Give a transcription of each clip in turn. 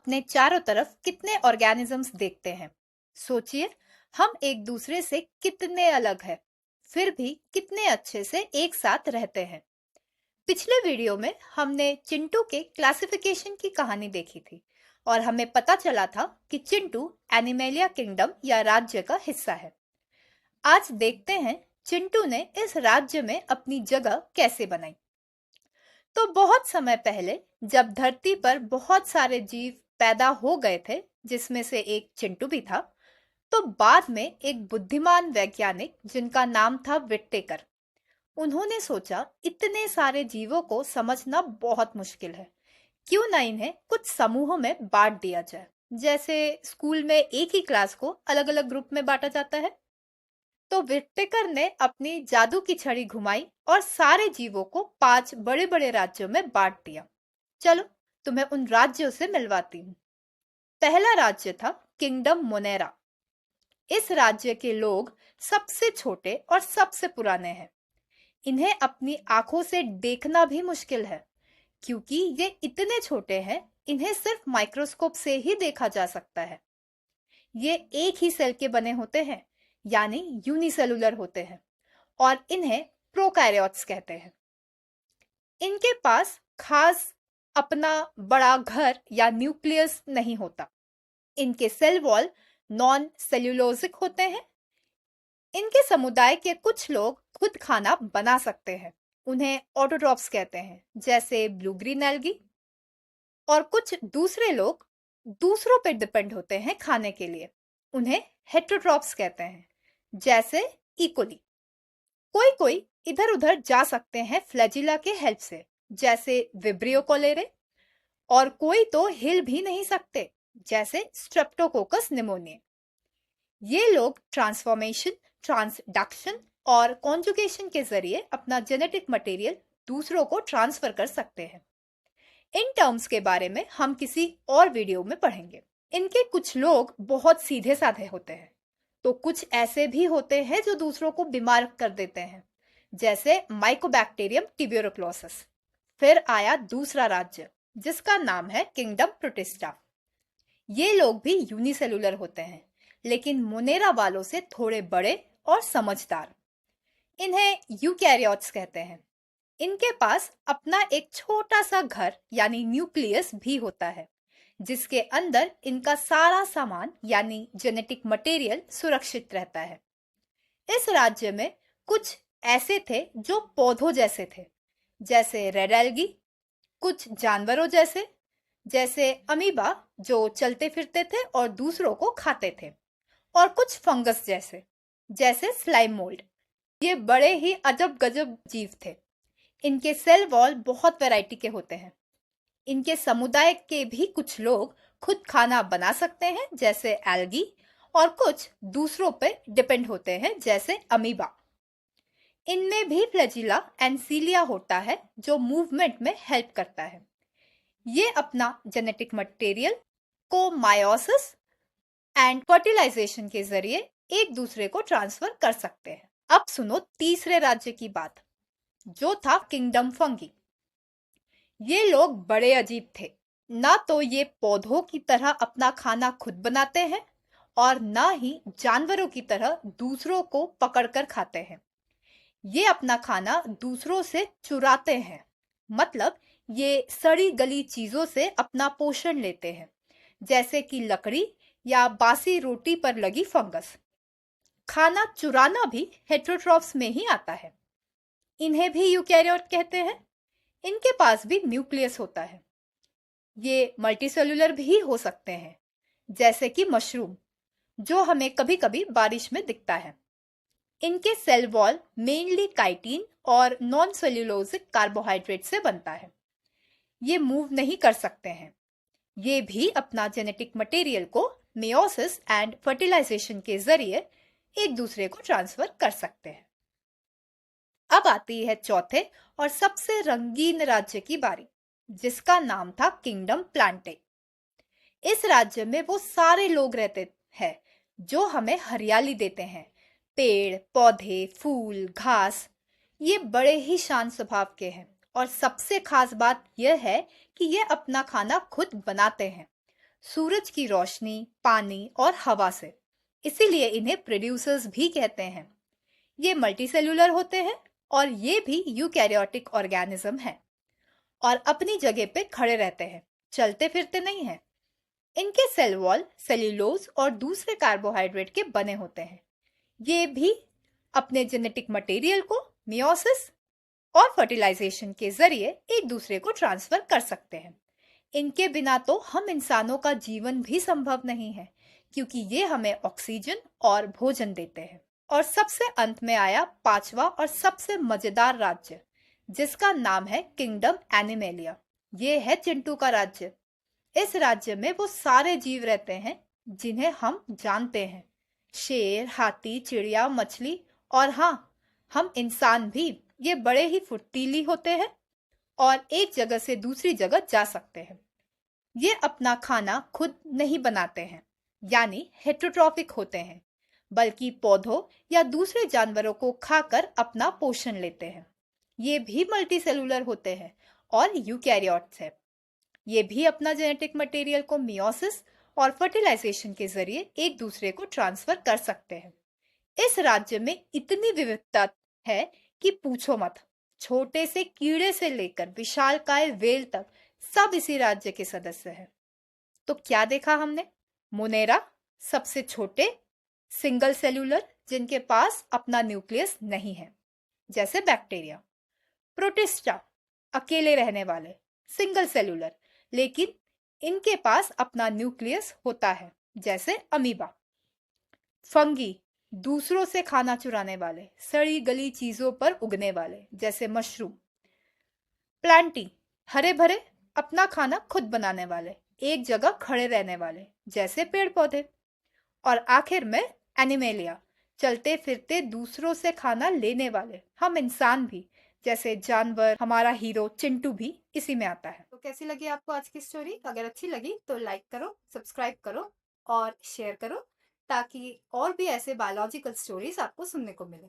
अपने चारों तरफ कितने ऑर्गेनिजम्स देखते हैं। सोचिए, हम एक दूसरे से कितने अलग हैं, फिर भी कितने अच्छे से एक साथ रहते हैं। पिछले वीडियो में हमने चिंटू के क्लासिफिकेशन की कहानी देखी थी और हमें पता चला था कि चिंटू एनिमेलिया किंगडम या राज्य का हिस्सा है। आज देखते हैं चिंटू ने इस राज्य में अपनी जगह कैसे बनाई। तो बहुत समय पहले जब धरती पर बहुत सारे जीव पैदा हो गए थे, जिसमें से एक चिंटू भी था, तो बाद में एक बुद्धिमान वैज्ञानिक जिनका नाम था विट्टेकर, उन्होंने सोचा इतने सारे जीवों को समझना बहुत मुश्किल है, क्यों ना इन्हें कुछ समूहों में बांट दिया जाए। जैसे स्कूल में एक ही क्लास को अलग अलग ग्रुप में बांटा जाता है। तो विट्टेकर ने अपनी जादू की छड़ी घुमाई और सारे जीवों को 5 बड़े बड़े राज्यों में बांट दिया। चलो, तुम्हें उन राज्यों से मिलवाती हूँ। पहला राज्य था किंगडम मोनेरा। इस राज्य के लोग सबसे छोटे और सबसे पुराने हैं। इन्हें अपनी आंखों से देखना भी मुश्किल है, क्योंकि ये इतने छोटे हैं, इन्हें सिर्फ माइक्रोस्कोप से ही देखा जा सकता है। ये एक ही सेल के बने होते हैं, यानी यूनिसेलुलर होते हैं, और इन्हें प्रोकैरियोट्स कहते हैं। इनके पास खास अपना बड़ा घर या न्यूक्लियस नहीं होता। इनके सेल वॉल नॉन सेल्यूलोजिक होते हैं। इनके समुदाय के कुछ लोग खुद खाना बना सकते हैं, उन्हें ऑटोट्रॉप्स कहते हैं, जैसे ब्लू ग्रीन एल्गी। और कुछ दूसरे लोग दूसरों पे डिपेंड होते हैं खाने के लिए, उन्हें हेटेरोट्रॉप्स कहते हैं, जैसे इकोली। कोई कोई इधर उधर जा सकते हैं फ्लैजिला के हेल्प से, जैसे विब्रियो कोलेरे, और कोई तो हिल भी नहीं सकते, जैसे स्ट्रेप्टोकोकस निमोनिया। ये लोग ट्रांसफॉर्मेशन, ट्रांसडक्शन और कॉन्जुगेशन के जरिए अपना जेनेटिक मटेरियल दूसरों को ट्रांसफर कर सकते हैं। इन टर्म्स के बारे में हम किसी और वीडियो में पढ़ेंगे। इनके कुछ लोग बहुत सीधे साधे होते हैं, तो कुछ ऐसे भी होते हैं जो दूसरों को बीमार कर देते हैं, जैसे माइकोबैक्टीरियम ट्यूबरकुलोसिस। फिर आया दूसरा राज्य, जिसका नाम है किंगडम प्रोटिस्टा। ये लोग भी यूनिसेलुलर होते हैं, लेकिन मोनेरा वालों से थोड़े बड़े और समझदार। इन्हें यूकैरियोट्स कहते हैं। इनके पास अपना एक छोटा सा घर यानी न्यूक्लियस भी होता है, जिसके अंदर इनका सारा सामान यानी जेनेटिक मटेरियल सुरक्षित रहता है। इस राज्य में कुछ ऐसे थे जो पौधों जैसे थे, जैसे रेड एल्गी, कुछ जानवरों जैसे, जैसे अमीबा जो चलते फिरते थे और दूसरों को खाते थे, और कुछ फंगस जैसे, जैसे स्लाइम मोल्ड। ये बड़े ही अजब गजब जीव थे। इनके सेल वॉल बहुत वैरायटी के होते हैं। इनके समुदाय के भी कुछ लोग खुद खाना बना सकते हैं, जैसे एल्गी, और कुछ दूसरों पे डिपेंड होते हैं, जैसे अमीबा। इनमें भी फ्लैजिला एंड सीलिया होता है, जो मूवमेंट में हेल्प करता है। ये अपना जेनेटिक मटेरियल को मायोसिस एंड फर्टिलाइजेशन के जरिए एक दूसरे को ट्रांसफर कर सकते हैं। अब सुनो तीसरे राज्य की बात, जो था किंगडम फंगी। ये लोग बड़े अजीब थे। ना तो ये पौधों की तरह अपना खाना खुद बनाते हैं, और ना ही जानवरों की तरह दूसरों को पकड़कर खाते हैं। ये अपना खाना दूसरों से चुराते हैं, मतलब ये सड़ी गली चीजों से अपना पोषण लेते हैं, जैसे कि लकड़ी या बासी रोटी पर लगी फंगस। खाना चुराना भी हेटेरोट्रॉप्स में ही आता है। इन्हें भी यूकैरियोट कहते हैं। इनके पास भी न्यूक्लियस होता है। ये मल्टीसेलुलर भी हो सकते हैं, जैसे कि मशरूम, जो हमें कभी कभी बारिश में दिखता है। इनके सेल वॉल मेनली काइटिन और नॉन सेल्यूलोजिक कार्बोहाइड्रेट से बनता है। ये मूव नहीं कर सकते हैं। ये भी अपना जेनेटिक मटेरियल को मेयोसिस एंड फर्टिलाइजेशन के जरिए एक दूसरे को ट्रांसफर कर सकते हैं। अब आती है चौथे और सबसे रंगीन राज्य की बारी, जिसका नाम था किंगडम प्लांटे। इस राज्य में वो सारे लोग रहते हैं जो हमें हरियाली देते हैं। पेड़, पौधे, फूल, घास, ये बड़े ही शांत स्वभाव के हैं। और सबसे खास बात यह है कि ये अपना खाना खुद बनाते हैं। सूरज की रोशनी, पानी और हवा से। इसीलिए इन्हें प्रोड्यूसर्स भी कहते हैं। ये मल्टीसेल्यूलर होते हैं और ये भी यूकैरियोटिक ऑर्गेनिज्म हैं और अपनी जगह पे खड़े रहते हैं, चलते फिरते नहीं हैं। इनके सेल वॉल सेल्यूलोज और दूसरे कार्बोहाइड्रेट के बने होते हैं। ये भी अपने जेनेटिक मटेरियल को मियोसिस और फर्टिलाइजेशन के जरिए एक दूसरे को ट्रांसफर कर सकते हैं। इनके बिना तो हम इंसानों का जीवन भी संभव नहीं है, क्योंकि ये हमें ऑक्सीजन और भोजन देते हैं। और सबसे अंत में आया पांचवा और सबसे मजेदार राज्य, जिसका नाम है किंगडम एनिमेलिया। ये है चिंटू का राज्य। इस राज्य में वो सारे जीव रहते हैं जिन्हें हम जानते हैं, शेर, हाथी, चिड़िया, मछली और हाँ, हम इंसान भी। ये बड़े ही फुर्तीली होते हैं और एक जगह से दूसरी जगह जा सकते हैं। ये अपना खाना खुद नहीं बनाते हैं, यानी हेटेरोट्रॉफिक होते हैं, बल्कि पौधों या दूसरे जानवरों को खाकर अपना पोषण लेते हैं। ये भी मल्टीसेलुलर होते हैं और यूकैरियोट्स है। ये भी अपना जेनेटिक मटेरियल को मियोसिस और फर्टिलाइजेशन के जरिए एक दूसरे को ट्रांसफर कर सकते हैं। इस राज्य में इतनी विविधता है कि पूछो मत। छोटे से कीड़े से लेकर विशालकाय व्हेल तक सब इसी राज्य के सदस्य हैं। तो क्या देखा हमने? मोनेरा सबसे छोटे सिंगल सेल्यूलर, जिनके पास अपना न्यूक्लियस नहीं है, जैसे बैक्टीरिया। प्रोटिस्टा अकेले रहने वाले सिंगल सेल्यूलर, लेकिन इनके पास अपना न्यूक्लियस होता है, जैसे अमीबा। फंगी दूसरों से खाना चुराने वाले, सड़ी गली चीजों पर उगने वाले, जैसे मशरूम। प्लांटी हरे भरे अपना खाना खुद बनाने वाले, एक जगह खड़े रहने वाले, जैसे पेड़ पौधे। और आखिर में एनिमेलिया, चलते फिरते दूसरों से खाना लेने वाले, हम इंसान भी, जैसे जानवर। हमारा हीरो चिंटू भी इसी में आता है। तो कैसी लगी आपको आज की स्टोरी? अगर अच्छी लगी तो लाइक करो, सब्सक्राइब करो और शेयर करो, ताकि और भी ऐसे बायोलॉजिकल स्टोरीज आपको सुनने को मिले।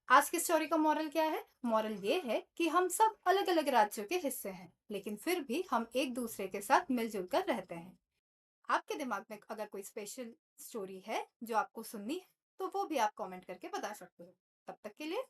आज की स्टोरी का मॉरल क्या है? मॉरल ये है कि हम सब अलग अलग राज्यों के हिस्से हैं, लेकिन फिर भी हम एक दूसरे के साथ मिलजुल कर रहते हैं। आपके दिमाग में अगर कोई स्पेशल स्टोरी है जो आपको सुननी है, तो वो भी आप कमेंट करके बता सकते हो। तब तक के लिए